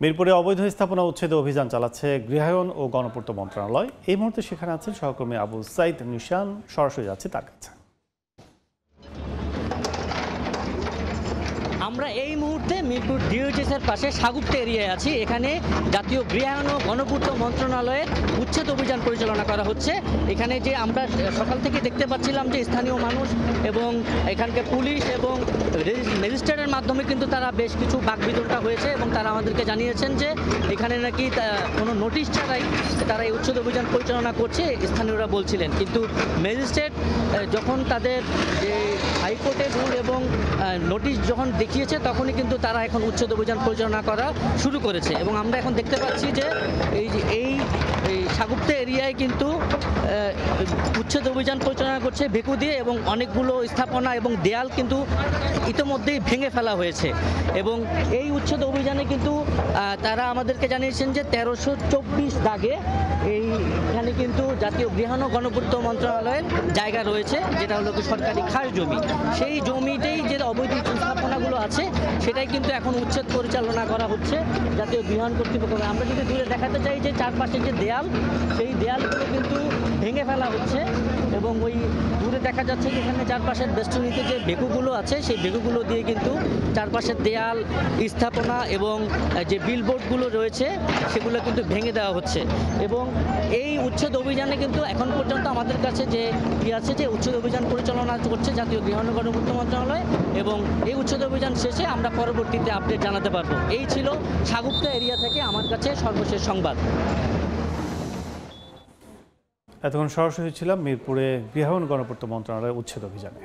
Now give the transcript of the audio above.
মিরপুরে অবৈধ স্থাপনা উচ্ছেদে অভিযান চালাচ্ছে গৃহায়ন ও গণপূর্ত মন্ত্রণালয়। এই মুহূর্তে সেখানে আছেন সহকর্মী আবু সাইদ নিশান, সরাসরি যাচ্ছে তার কাছে। আমরা এই মুহূর্তে মিরপুর ডিওএইচএসের পাশে সাগুপ্তা এরিয়ায় আছি। এখানে জাতীয় গৃহায়ন ও গণপূর্ত মন্ত্রণালয়ের উচ্ছেদ অভিযান পরিচালনা করা হচ্ছে। এখানে যে আমরা সকাল থেকে দেখতে পাচ্ছিলাম যে স্থানীয় মানুষ এবং এখানকার পুলিশ এবং ম্যাজিস্ট্রেটের মাধ্যমে কিন্তু তারা বেশ কিছু বাকবিতণ্ডা হয়েছে এবং তারা আমাদেরকে জানিয়েছেন যে এখানে নাকি কোনো নোটিশ ছাড়াই তারা এই উচ্ছেদ অভিযান পরিচালনা করছে, স্থানীয়রা বলছিলেন। কিন্তু ম্যাজিস্ট্রেট যখন তাদের যে হাইকোর্টের রুল এবং নোটিশ যখন দেখিয়েছে তখনই কিন্তু তারা এখন উচ্ছেদ অভিযান পরিচালনা করা শুরু করেছে। এবং আমরা এখন দেখতে পাচ্ছি যে এই সাগুপ্তা এরিয়ায় কিন্তু উচ্ছেদ অভিযান পরিচালনা করছে ভেকু দিয়ে এবং অনেকগুলো স্থাপনা এবং দেয়াল কিন্তু ইতিমধ্যেই ভেঙে ফেলা হয়েছে। এবং এই উচ্ছেদ অভিযানে কিন্তু তারা আমাদেরকে জানিয়েছেন যে 1324 দাগে এইখানে কিন্তু জাতীয় গৃহায়ন ও গণপূর্ত মন্ত্রণালয়ের জায়গা রয়েছে, যেটা হলো সরকারি খাস জমি। সেই জমিতেই যে অবৈধ স্থাপনাগুলো আছে সেটাই কিন্তু এখন উচ্ছেদ পরিচালনা করা হচ্ছে জাতীয় গৃহায়ন কর্তৃপক্ষ। আমরা যদি দূরে দেখাতে চাই যে চারপাশে যে দেয়াল, সেই দেয়ালগুলো কিন্তু ভেঙে ফেলা হচ্ছে এবং ওই দূরে দেখা যাচ্ছে যে এখানে চারপাশের বেষ্টনীতে যে বেগুগুলো আছে সেই বেগুগুলো দিয়ে কিন্তু চারপাশের দেয়াল, স্থাপনা এবং যে বিলবোর্ডগুলো রয়েছে সেগুলো কিন্তু ভেঙে দেওয়া হচ্ছে। এবং এই উচ্ছেদ অভিযানে কিন্তু এখন পর্যন্ত আমাদের কাছে যে আছে যে উচ্ছেদ অভিযান পরিচালনা করছে জাতীয় গৃহায়ন ও গণপূর্ত মন্ত্রণালয় এবং এই উচ্ছেদ অভিযান শেষে আমরা পরবর্তীতে আপডেট জানাতে পারবো। এই ছিল সাগুপ্তা এরিয়া থেকে আমার কাছে সর্বশেষ সংবাদ। এতক্ষণ সরাসরি ছিলাম মিরপুরে গৃহায়ন গণপূর্ত মন্ত্রণালয়ের উচ্ছেদ অভিযানে।